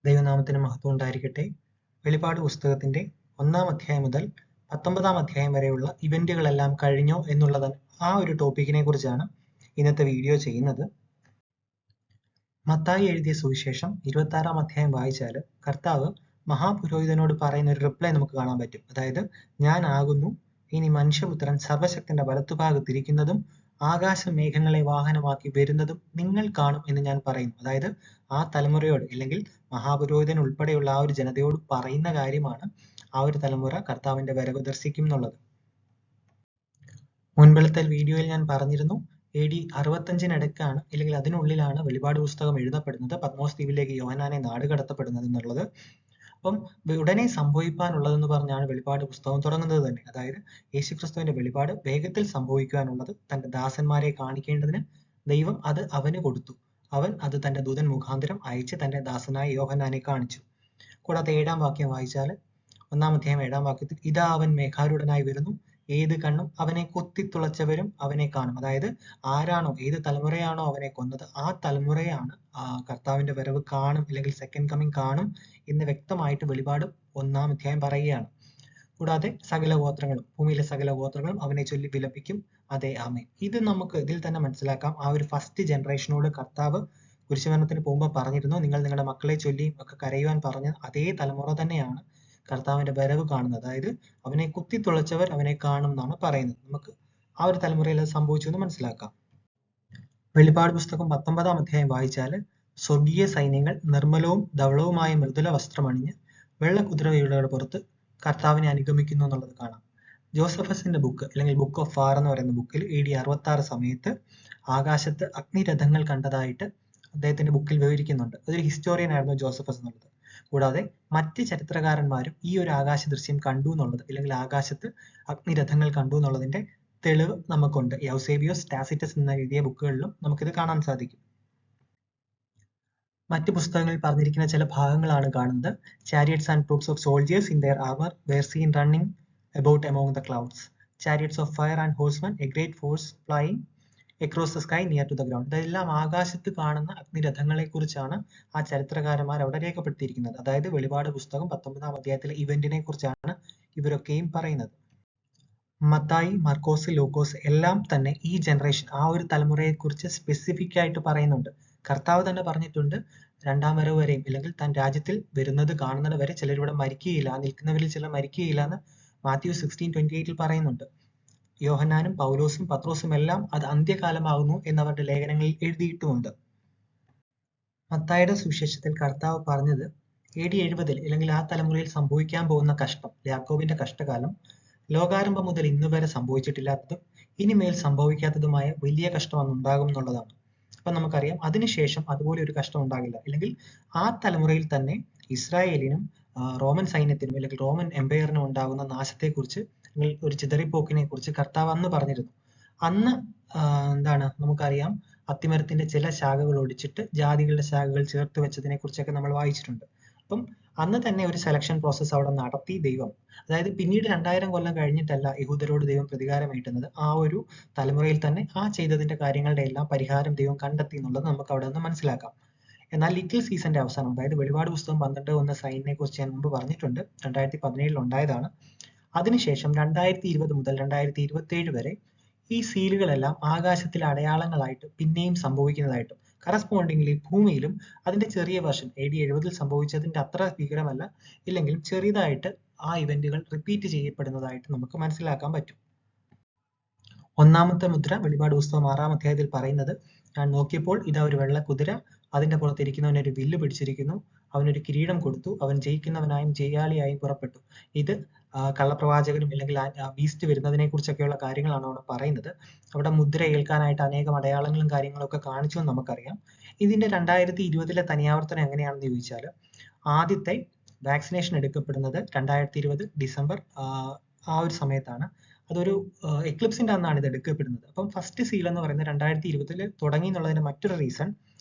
ദൈവനാമത്തിന് മഹത്വം ഉണ്ടായിരിക്കട്ടെ. വെളിപാട് പുസ്തകത്തിന്റെ 1-ാം അധ്യായം മുതൽ 19-ാം അധ്യായം വരെയുള്ള ഇവന്റുകളെല്ലാം കഴിഞ്ഞോ എന്നുള്ളത് ആ ഒരു ടോപ്പിക്കിനെ കുറിച്ചാണ് ഇന്നത്തെ വീഡിയോ ചെയ്യുന്നത്. മത്തായി എഴുതിയ സുവിശേഷം 26-ാം അധ്യായം വായിച്ചാൽ കർത്താവ് മഹാപുരോഹിതനോട് പറയുന്ന ഒരു റിപ്ലൈ നമുക്ക് കാണാൻ പറ്റും. അതായത്, ഞാൻ ആകുന്നു, ഇനി മനുഷ്യപുത്രൻ സർവശക്തന്റെ വലത്തുഭാഗത്തിരിക്കുന്നതും ആകാശമേഘങ്ങളെ വാഹനമാക്കി വരുന്നതും നിങ്ങൾ കാണും എന്ന് ഞാൻ പറയുന്നു. അതായത് ആ തലമുറയോട്, അല്ലെങ്കിൽ മഹാപുരോഹിതൻ ഉൾപ്പെടെയുള്ള ആ ഒരു ജനതയോട് പറയുന്ന കാര്യമാണ് ആ ഒരു തലമുറ കർത്താവിന്റെ വരവ് ദർശിക്കും എന്നുള്ളത്. മുൻപിലത്തെ വീഡിയോയിൽ ഞാൻ പറഞ്ഞിരുന്നു, AD 65-നിടയ്ക്കാണ് അല്ലെങ്കിൽ അതിനുള്ളിലാണ് വെളിപാട് പുസ്തകം എഴുതപ്പെടുന്നത്, പത്മോസ് ദ്വീപിലേക്ക് യോഹന്നാനെ നാടുകടത്തപ്പെടുന്നത് എന്നുള്ളത്. അപ്പം ഉടനെ സംഭവിക്കാനുള്ളതെന്ന് പറഞ്ഞാണ് വെളിപാട് പുസ്തകം തുടങ്ങുന്നത് തന്നെ. അതായത് യേശുക്രിസ്തുവിന്റെ വെളിപാട് വേഗത്തിൽ സംഭവിക്കുവാനുള്ളത് തന്റെ ദാസന്മാരെ കാണിക്കേണ്ടതിന് ദൈവം അത് അവന് കൊടുത്തു. അവൻ അത് തന്റെ ദൂതൻ മുഖാന്തരം അയച്ച് തന്റെ ദാസനായ യോഹന്നാനെ കാണിച്ചു. കൂടാതെ 7-ാം വാക്യം വായിച്ചാൽ 1-ാം അധ്യായം 7-ാം വാക്യത്തിൽ, ഇതാ അവൻ മേഘാരൂഢനായി വരുന്നു, ഏത് കണ്ണും അവനെ കുത്തിത്തുളച്ചവരും അവനെ കാണും. അതായത് ആരാണോ, ഏത് തലമുറയാണോ അവനെ കൊന്നത്, ആ തലമുറയാണ് കർത്താവിന്റെ വരവ് കാണും, അല്ലെങ്കിൽ സെക്കൻഡ് കമ്മിങ് കാണും എന്ന് വ്യക്തമായിട്ട് വെളിപാട് 1-ാം അധ്യായം പറയുകയാണ്. കൂടാതെ സകല ഗോത്രങ്ങളും, ഭൂമിയിലെ സകല ഗോത്രങ്ങളും അവനെ ചൊല്ലി വിലപിക്കും, അതെ ആമേൻ. ഇത് നമുക്ക് ഇതിൽ തന്നെ മനസ്സിലാക്കാം. ആ ഒരു ഫസ്റ്റ് ജനറേഷനോട് കർത്താവ് കുരിശുമരണത്തിന് പോകുമ്പോൾ പറഞ്ഞിരുന്നു, നിങ്ങൾ നിങ്ങളുടെ മക്കളെ ചൊല്ലിയും ഒക്കെ കരയുവാൻ പറഞ്ഞ അതേ തലമുറ തന്നെയാണ് കർത്താവിന്റെ വരവ് കാണുന്നത്. അതായത് അവനെ കുത്തിത്തുളച്ചവർ അവനെ കാണും എന്നാണ് പറയുന്നത്. നമുക്ക് ആ ഒരു തലമുറയിൽ അത് സംഭവിച്ചു എന്ന് മനസ്സിലാക്കാം. വെളിപാട് പുസ്തകം 19-ാം അധ്യായം വായിച്ചാൽ, സ്വർഗീയ സൈന്യങ്ങൾ നിർമ്മലവും ധവളവുമായ മൃദുല വസ്ത്രമണിഞ്ഞ് വെള്ള കുതിരയുടെ പുറത്ത് കർത്താവിനെ അനുഗമിക്കുന്നു എന്നുള്ളത് കാണാം. ജോസഫസിന്റെ ബുക്ക്, അല്ലെങ്കിൽ ബുക്ക് ഓഫ് ഫാർ എന്ന് പറയുന്ന ബുക്കിൽ AD 66 സമയത്ത് ആകാശത്ത് അഗ്നിരഥങ്ങൾ കണ്ടതായിട്ട് അദ്ദേഹത്തിന്റെ ബുക്കിൽ വിവരിക്കുന്നുണ്ട്. അതൊരു ഹിസ്റ്റോറിയൻ ആയിരുന്നു ജോസഫസ് എന്നുള്ളത്. കൂടാതെ മറ്റ് ചരിത്രകാരന്മാരും ഈ ഒരു ആകാശ ദൃശ്യം കണ്ടു എന്നുള്ളത്, അല്ലെങ്കിൽ ആകാശത്ത് അഗ്നിരഥങ്ങൾ കണ്ടു എന്നുള്ളതിന്റെ തെളിവ് നമുക്കുണ്ട്. യൗസേബിയോസ്, ടാസിറ്റസ് എന്ന എഴുതിയ ബുക്കുകളിലും നമുക്കിത് കാണാൻ സാധിക്കും. മറ്റ് പുസ്തകങ്ങളിൽ പറഞ്ഞിരിക്കുന്ന ചില ഭാഗങ്ങളാണ് കാണുന്നത്. Chariots and troops of soldiers in their armor were seen running about among the clouds. Chariots of fire and horsemen, a great force flying across the sky near to the ground. ഇതെല്ലാം ആകാശത്ത് കാണുന്ന അഗ്നിരഥങ്ങളെ കുറിച്ചാണ് ആ ചരിത്രകാരന്മാർ അവിടെ രേഖപ്പെടുത്തിയിരിക്കുന്നത്. അതായത് വെളിപാട് പുസ്തകം 19-ാം അധ്യായത്തിലെ ഇവന്റിനെ കുറിച്ചാണ് ഇവരൊക്കെയും പറയുന്നത്. മത്തായി, മർക്കോസ്, ലൂക്കോസ് എല്ലാം തന്നെ ഈ ജനറേഷൻ, ആ ഒരു തലമുറയെ കുറിച്ച് സ്പെസിഫിക് ആയിട്ട് പറയുന്നുണ്ട്. കർത്താവ് തന്നെ പറഞ്ഞിട്ടുണ്ട്, 2-ാം വരവ് വരെയും, അല്ലെങ്കിൽ താൻ രാജ്യത്തിൽ വരുന്നത് കാണുന്നത് വരെ ചിലരിവിടെ മരിക്കുകയില്ല, നിൽക്കുന്നവരിൽ ചിലർ മരിക്കുകയില്ല എന്ന് മാത്യു 16:28 പറയുന്നുണ്ട്. യോഹന്നാനും പൗലോസും പത്രോസും എല്ലാം അത് അന്ത്യകാലമാകുന്നു എന്നവരുടെ ലേഖനങ്ങളിൽ എഴുതിയിട്ടുമുണ്ട്. മത്തായിയുടെ സുവിശേഷത്തിൽ കർത്താവ് പറഞ്ഞത് AD 70 അല്ലെങ്കിൽ ആ തലമുറയിൽ സംഭവിക്കാൻ പോകുന്ന കഷ്ടം, യാക്കോബിന്റെ കഷ്ടകാലം, ലോകാരംഭം മുതൽ ഇന്ന് വരെ സംഭവിച്ചിട്ടില്ലാത്തതും ഇനിമേൽ സംഭവിക്കാത്തതുമായ വലിയ കഷ്ടം അന്നുണ്ടാകും എന്നുള്ളതാണ്. അപ്പൊ നമുക്കറിയാം, അതിനുശേഷം അതുപോലെ ഒരു കഷ്ടം ഉണ്ടാകില്ല. അല്ലെങ്കിൽ ആ തലമുറയിൽ തന്നെ ഇസ്രായേലിനും റോമൻ സൈന്യത്തിനും, അല്ലെങ്കിൽ റോമൻ എംപയറിനും ഉണ്ടാകുന്ന നാശത്തെക്കുറിച്ച്, അല്ലെങ്കിൽ ഒരു ചിതറിപ്പോക്കിനെ കുറിച്ച് കർത്താവ് അന്ന് പറഞ്ഞിരുന്നു. അന്ന് നമുക്കറിയാം, അത്തിമരത്തിന്റെ ചില ശാഖകൾ ഒടിച്ചിട്ട് ജാതികളുടെ ശാഖകൾ ചേർത്ത് വെച്ചതിനെ കുറിച്ചൊക്കെ നമ്മൾ വായിച്ചിട്ടുണ്ട്. അപ്പം അന്ന് തന്നെ ഒരു സെലക്ഷൻ പ്രോസസ്സ് അവിടെ നടത്തി ദൈവം. അതായത് പിന്നീട് 2000 കൊല്ലം കഴിഞ്ഞിട്ടല്ല യഹൂദരോട് ദൈവം പ്രതികാരം ഏറ്റുന്നത്. ആ ഒരു തലമുറയിൽ തന്നെ ആ ചെയ്തതിന്റെ കാര്യങ്ങളുടെ എല്ലാം പരിഹാരം ദൈവം കണ്ടെത്തി എന്നുള്ളത് നമുക്ക് അവിടെ നിന്ന് മനസ്സിലാക്കാം. എന്നാൽ ലിറ്റിൽ സീസന്റെ അവസാനം, അതായത് വെളിപാട് പുസ്തകം 12 സൈനിനെ കുറിച്ച് ഞാൻ മുമ്പ് പറഞ്ഞിട്ടുണ്ട്, 2017 ഉണ്ടായതാണ്. അതിനുശേഷം 2020 മുതൽ 2027 വരെ ഈ സീലുകളെല്ലാം ആകാശത്തിലെ അടയാളങ്ങളായിട്ട് പിന്നെയും സംഭവിക്കുന്നതായിട്ടും, കറസ്പോണ്ടിംഗ്ലി ഭൂമിയിലും അതിന്റെ ചെറിയ വർഷം AD 70 സംഭവിച്ചതിന്റെ അത്ര ഭീകരമല്ല, ഇല്ലെങ്കിലും ചെറിയതായിട്ട് ആ ഇവന്റുകൾ റിപ്പീറ്റ് ചെയ്യപ്പെടുന്നതായിട്ട് നമുക്ക് മനസ്സിലാക്കാൻ പറ്റും. 1-ാമത്തെ മുദ്ര വെളിപാട് പുസ്തകം 6-ാം അധ്യായത്തിൽ പറയുന്നത്, ഞാൻ നോക്കിയപ്പോൾ ഇതാ ഒരു വെള്ള കുതിര, അതിന്റെ പുറത്തിരിക്കുന്നവൻ ഒരു വില്ല് പിടിച്ചിരിക്കുന്നു, അവനൊരു കിരീടം കൊടുത്തു, അവൻ ജയിക്കുന്നവനായും ജയാളിയായും പുറപ്പെട്ടു. ഇത് കള്ളപ്രവാചകനും, അല്ലെങ്കിൽ ബീസ്റ്റ് വരുന്നതിനെ കുറിച്ചൊക്കെയുള്ള കാര്യങ്ങളാണ് അവിടെ പറയുന്നത്. അവിടെ മുദ്ര ഏൽക്കാനായിട്ട് അനേകം അടയാളങ്ങളും കാര്യങ്ങളും ഒക്കെ കാണിച്ചു എന്ന് നമുക്കറിയാം. ഇതിന്റെ 2020 തനിയാവർത്തനം എങ്ങനെയാണെന്ന് ചോദിച്ചാൽ, ആദ്യത്തെ വാക്സിനേഷൻ എടുക്കപ്പെടുന്നത് 2020 ഡിസംബർ ആ ഒരു സമയത്താണ്. അതൊരു എക്ലിപ്സിന്റെ അന്നാണ് ഇത് എടുക്കപ്പെടുന്നത്. അപ്പം ഫസ്റ്റ് സീൽ എന്ന് പറയുന്നത് 2020 തുടങ്ങി എന്നുള്ളതിന്റെ മറ്റൊരു റീസൺ,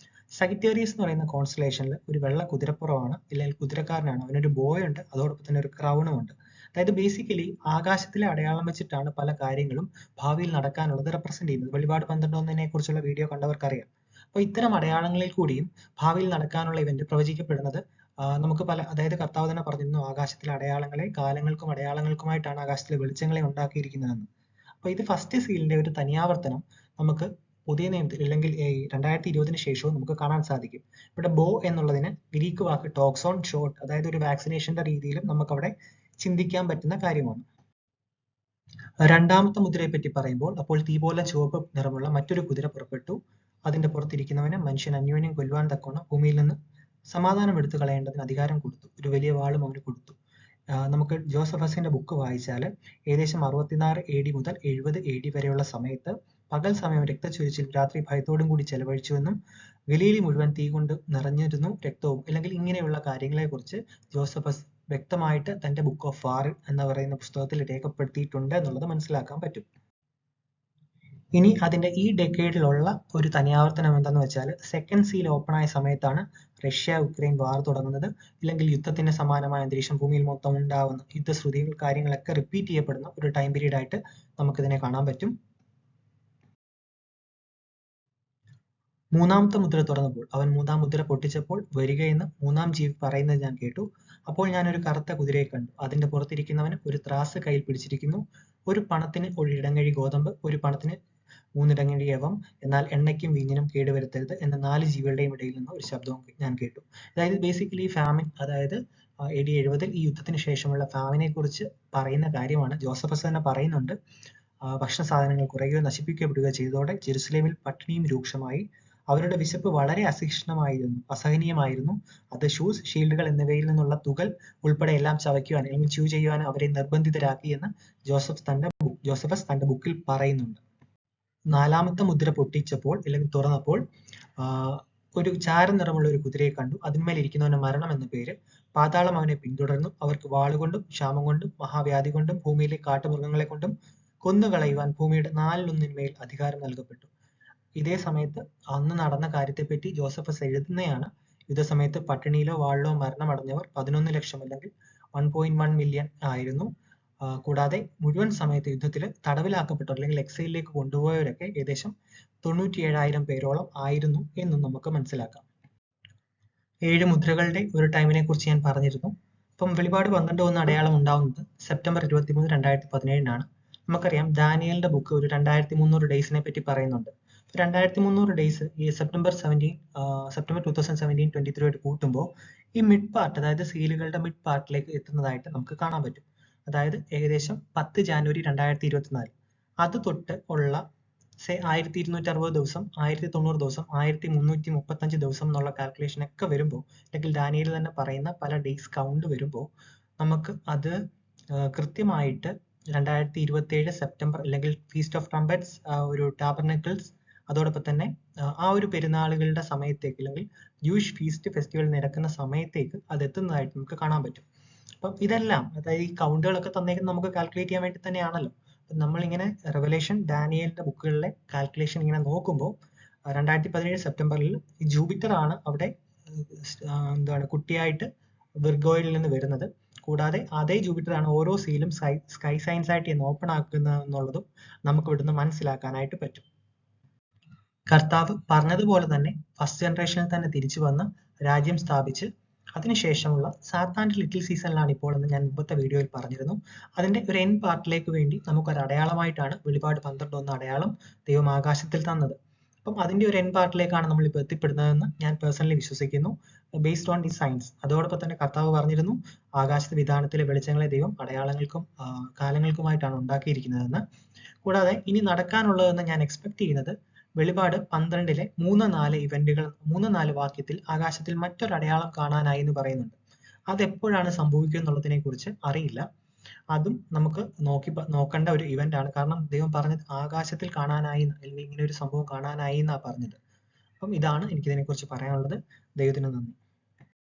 സഗിറ്റേറിയസ് എന്ന് പറയുന്ന കോൺസ്റ്റലേഷനിൽ ഒരു വെള്ള കുതിരപ്പുറമാണ്, അല്ലെങ്കിൽ കുതിരക്കാരനാണ്, അവനൊരു ബോയുണ്ട്, അതോടൊപ്പം തന്നെ ഒരു ക്രൗണും ഉണ്ട്. അതായത് ബേസിക്കലി ആകാശത്തിലെ അടയാളം വെച്ചിട്ടാണ് പല കാര്യങ്ങളും ഭാവിയിൽ നടക്കാനുള്ളത് റെപ്രസെന്റ് ചെയ്യുന്നത്. വെളിപാട് 12:1 കുറിച്ചുള്ള വീഡിയോ കണ്ടവർക്കറിയാം. അപ്പോൾ ഇത്തരം അടയാളങ്ങളിൽ കൂടിയും ഭാവിയിൽ നടക്കാനുള്ള ഇവന്റ് പ്രവചിക്കപ്പെടുന്നത് നമുക്ക് അതായത് കർത്താവ് തന്നെ പറഞ്ഞിരുന്നു, ആകാശത്തിലെ അടയാളങ്ങളെ കാലങ്ങൾക്കും അടയാളങ്ങൾക്കുമായിട്ടാണ് ആകാശത്തിലെ വെളിച്ചങ്ങളെ ഉണ്ടാക്കിയിരിക്കുന്നതെന്ന്. അപ്പോൾ ഇത് ഫസ്റ്റ് സീലിന്റെ ഒരു തനിയാവർത്തനം നമുക്ക് പുതിയ നിയമത്തിൽ അല്ലെങ്കിൽ 2020 ശേഷവും നമുക്ക് കാണാൻ സാധിക്കും. ഇവിടെ ബോ എന്നുള്ളതിന് ഗ്രീക്ക് വാക്ക് ടോക്സോൺ ഷോട്ട്, അതായത് ഒരു വാക്സിനേഷന്റെ രീതിയിലും നമുക്കവിടെ ചിന്തിക്കാൻ പറ്റുന്ന കാര്യമാണ്. രണ്ടാമത്തെ മുദ്രയെ പറ്റി പറയുമ്പോൾ, അപ്പോൾ തീ പോലെ ചുവപ്പ് നിറമുള്ള മറ്റൊരു കുതിര പുറപ്പെട്ടു. അതിന്റെ പുറത്തിരിക്കുന്നവന് മനുഷ്യൻ അന്യോന്യം കൊല്ലുവാൻ തക്കോണം ഭൂമിയിൽ നിന്ന് സമാധാനം എടുത്തു കളയേണ്ടതിന് അധികാരം കൊടുത്തു. ഒരു വലിയ വാളും അവന് കൊടുത്തു. നമുക്ക് ജോസഫസിന്റെ ബുക്ക് വായിച്ചാൽ ഏകദേശം 66 AD മുതൽ 70 AD വരെയുള്ള സമയത്ത് പകൽ സമയം രക്തച്ചൊരിച്ചിൽ രാത്രി ഭയത്തോടും കൂടി ചെലവഴിച്ചുവെന്നും ഗലീലി മുഴുവൻ തീ കൊണ്ട് നിറഞ്ഞിരുന്നു രക്തവും, അല്ലെങ്കിൽ ഇങ്ങനെയുള്ള കാര്യങ്ങളെ കുറിച്ച് ജോസഫസ് വ്യക്തമായിട്ട് തന്റെ ബുക്ക് ഓഫ് വാർ എന്ന് പറയുന്ന പുസ്തകത്തിൽ രേഖപ്പെടുത്തിയിട്ടുണ്ട് എന്നുള്ളത് മനസ്സിലാക്കാൻ പറ്റും. ഇനി അതിന്റെ ഈ ഡെക്കേഡിലുള്ള ഒരു തനിയാവർത്തനം എന്താന്ന് വെച്ചാൽ, സെക്കൻഡ് സീൽ ഓപ്പൺ ആയ സമയത്താണ് റഷ്യ ഉക്രൈൻ വാർ തുടങ്ങുന്നത്. ഇല്ലെങ്കിൽ യുദ്ധത്തിന് സമാനമായ അന്തരീക്ഷം ഭൂമിയിൽ മൊത്തം ഉണ്ടാവുന്ന യുദ്ധശ്രുതികൾ കാര്യങ്ങളൊക്കെ റിപ്പീറ്റ് ചെയ്യപ്പെടുന്ന ഒരു ടൈം പീരീഡ് ആയിട്ട് നമുക്കിതിനെ കാണാൻ പറ്റും. മൂന്നാമത്തെ മുദ്ര തുറന്നപ്പോൾ അവൻ മൂന്നാം മുദ്ര പൊട്ടിച്ചപ്പോൾ വരികയെന്ന് മൂന്നാം ജീവി പറയുന്നത് ഞാൻ കേട്ടു. അപ്പോൾ ഞാൻ ഒരു കറുത്ത കുതിരയെ കണ്ടു. അതിന്റെ പുറത്തിരിക്കുന്നവന് ഒരു ത്രാസ് കയ്യിൽ പിടിച്ചിരിക്കുന്നു. ഒരു പണത്തിന് ഒരു ഇടങ്ങഴി ഗോതമ്പ്, ഒരു പണത്തിന് 3 ഇടങ്ങഴി യവം, എന്നാൽ എണ്ണയ്ക്കും വീഞ്ഞിനും കേടുവരുത്തരുത് എന്ന 4 ജീവികളുടെയും ഇടയിൽ നിന്ന് ഒരു ശബ്ദവും ഞാൻ കേട്ടു. അതായത് ബേസിക്കലി ഫാമിൻ, അതായത് AD 70 ഈ യുദ്ധത്തിന് ശേഷമുള്ള ഫാമിനെ കുറിച്ച് പറയുന്ന കാര്യമാണ്. ജോസഫസ് തന്നെ പറയുന്നുണ്ട്, ഭക്ഷണ സാധനങ്ങൾ കുറയുകയോ നശിപ്പിക്കപ്പെടുകയോ ചെയ്തതോടെ ജെറുസലേമിൽ പട്ടിണിയും രൂക്ഷമായി. അവരുടെ വിശപ്പ് വളരെ അസഹനീയമായിരുന്നു. അത് ഷൂസ്, ഷീൽഡുകൾ എന്നിവയിൽ നിന്നുള്ള തുകൽ ഉൾപ്പെടെ എല്ലാം ചവയ്ക്കുവാൻ അല്ലെങ്കിൽ ച്യൂ ചെയ്യുവാൻ അവരെ നിർബന്ധിതരാക്കി എന്ന് ജോസഫസ് തന്റെ ബുക്കിൽ പറയുന്നുണ്ട്. നാലാമത്തെ മുദ്ര പൊട്ടിച്ചപ്പോൾ അല്ലെങ്കിൽ തുറന്നപ്പോൾ ഒരു ചാരനിറമുള്ള ഒരു കുതിരയെ കണ്ടു. അതിന്മേൽ ഇരിക്കുന്നവന് മരണം എന്ന പേര്. പാതാളം അവനെ പിന്തുടർന്നു. അവർക്ക് വാളുകൊണ്ടും ക്ഷാമം കൊണ്ടും മഹാവ്യാധി കൊണ്ടും ഭൂമിയിലെ കാട്ടുമൃഗങ്ങളെ കൊണ്ടും കൊന്നുകളയുവാൻ ഭൂമിയുടെ 4/1 അധികാരം നൽകപ്പെട്ടു. ഇതേ സമയത്ത് അന്ന് നടന്ന കാര്യത്തെപ്പറ്റി ജോസഫസ് എഴുതുന്നതാണ്. യുദ്ധസമയത്ത് പട്ടിണിയിലോ വാളിലോ മരണമടഞ്ഞവർ 11 ലക്ഷം അല്ലെങ്കിൽ 1.1 മില്യൺ ആയിരുന്നു. കൂടാതെ മുഴുവൻ സമയത്ത് യുദ്ധത്തിൽ തടവിലാക്കപ്പെട്ടവർ അല്ലെങ്കിൽ എക്സൈലിലേക്ക് കൊണ്ടുപോയവരൊക്കെ ഏകദേശം 97,000 പേരോളം ആയിരുന്നു എന്നും നമുക്ക് മനസ്സിലാക്കാം. 7 മുദ്രകളുടെ ഒരു ടൈമിനെ കുറിച്ച് ഞാൻ പറഞ്ഞിരുന്നു. അപ്പം വെളിപാട് 12 അടയാളം ഉണ്ടാവുന്നത് സെപ്റ്റംബർ 23, 2017 നമുക്കറിയാം ദാനിയലിന്റെ ബുക്ക് ഒരു 2300 ഡേയ്സിനെ പറ്റി പറയുന്നുണ്ട്. 2300 ഡേയ്സ് ഈ സെപ്റ്റംബർ 2017, 23 ആയിട്ട് കൂട്ടുമ്പോൾ ഈ മിഡ് പാർട്ട്, അതായത് സീലുകളുടെ മിഡ് പാർട്ടിലേക്ക് എത്തുന്നതായിട്ട് നമുക്ക് കാണാൻ പറ്റും. അതായത് ഏകദേശം 10 ജാനുവരി 2024 അത് തൊട്ട് ഉള്ള 1260 ദിവസം, 1090 ദിവസം, 1335 ദിവസം എന്നുള്ള കാൽക്കുലേഷൻ ഒക്കെ വരുമ്പോൾ, അല്ലെങ്കിൽ ഡാനിയേൽ തന്നെ പറയുന്ന പല ഡേയ്സ് കൗണ്ട് വരുമ്പോൾ നമുക്ക് അത് കൃത്യമായിട്ട് 2027 സെപ്റ്റംബർ അല്ലെങ്കിൽ ഫീസ്റ്റ് ഓഫ് ട്രംപറ്റ്സ്, ഒരു ടാബർനക്കിൾസ്, അതോടൊപ്പം തന്നെ ആ ഒരു പെരുന്നാളുകളുടെ സമയത്തേക്ക് അല്ലെങ്കിൽ ജൂയിഷ് ഫീസ്റ്റ് ഫെസ്റ്റിവൽ നടക്കുന്ന സമയത്തേക്ക് അത് എത്തുന്നതായിട്ട് നമുക്ക് കാണാൻ പറ്റും. അപ്പം ഇതെല്ലാം, അതായത് ഈ കൗണ്ടുകളൊക്കെ തന്നേക്കുന്നത് നമുക്ക് കാൽക്കുലേറ്റ് ചെയ്യാൻ വേണ്ടി തന്നെയാണല്ലോ. നമ്മളിങ്ങനെ റെവലേഷൻ, ഡാനിയലിന്റെ ബുക്കുകളിലെ കാൽക്കുലേഷൻ ഇങ്ങനെ നോക്കുമ്പോൾ 2017 സെപ്റ്റംബറിൽ ജൂപ്പിറ്റർ ആണ് അവിടെ കുട്ടിയായിട്ട് വിർഗോയിൽ നിന്ന് വരുന്നത്. കൂടാതെ അതേ ജൂപ്പിറ്റർ ആണ് ഓരോ സീലും സ്കൈ സൈൻസ് ആയിട്ട് ഓപ്പൺ ആക്കുന്നത് എന്നുള്ളതും നമുക്ക് ഇവിടുന്ന് മനസ്സിലാക്കാനായിട്ട് പറ്റും. കർത്താവ് പറഞ്ഞതുപോലെ തന്നെ ഫസ്റ്റ് ജനറേഷനിൽ തന്നെ തിരിച്ചു വന്ന് രാജ്യം സ്ഥാപിച്ച് അതിനുശേഷമുള്ള സാത്താൻ്റെ ലിറ്റിൽ സീസണിലാണ് ഇപ്പോൾ എന്ന് ഞാൻ മുമ്പത്തെ വീഡിയോയിൽ പറഞ്ഞിരുന്നു. അതിന്റെ ഒരു എൻ പാർട്ടിലേക്ക് വേണ്ടി നമുക്കൊരു അടയാളമായിട്ടാണ് വെളിപാട് 12 അടയാളം ദൈവം ആകാശത്തിൽ തന്നത്. അപ്പം അതിന്റെ ഒരു എൻ പാർട്ടിലേക്കാണ് നമ്മൾ ഇപ്പോൾ എത്തിപ്പെടുന്നതെന്ന് ഞാൻ പേഴ്സണലി വിശ്വസിക്കുന്നു, ബേസ്ഡ് ഓൺ ദി സയൻസ്. അതോടൊപ്പം തന്നെ കർത്താവ് പറഞ്ഞിരുന്നു, ആകാശത്തെ വിധാനത്തിലെ വെളിച്ചങ്ങളെ ദൈവം അടയാളങ്ങൾക്കും കാലങ്ങൾക്കുമായിട്ടാണ് ഉണ്ടാക്കിയിരിക്കുന്നതെന്ന്. കൂടാതെ ഇനി നടക്കാനുള്ളതെന്ന് ഞാൻ എക്സ്പെക്ട് ചെയ്യുന്നത് വെളിപാട് 12 3-4 ഇവന്റുകൾ, 3-4 വാക്യത്തിൽ ആകാശത്തിൽ മറ്റൊരു അടയാളം കാണാനായി എന്ന് പറയുന്നുണ്ട്. അതെപ്പോഴാണ് സംഭവിക്കുക എന്നുള്ളതിനെ കുറിച്ച് അറിയില്ല. അതും നമുക്ക് നോക്കേണ്ട ഒരു ഇവന്റ് ആണ്. കാരണം ദൈവം പറഞ്ഞത് ആകാശത്തിൽ കാണാനായി, അല്ലെങ്കിൽ ഇങ്ങനെ ഒരു സംഭവം കാണാനായി എന്നാ പറഞ്ഞത്. അപ്പം ഇതാണ് എനിക്കിതിനെ കുറിച്ച് പറയാനുള്ളത്. ദൈവത്തിന് നന്ദി.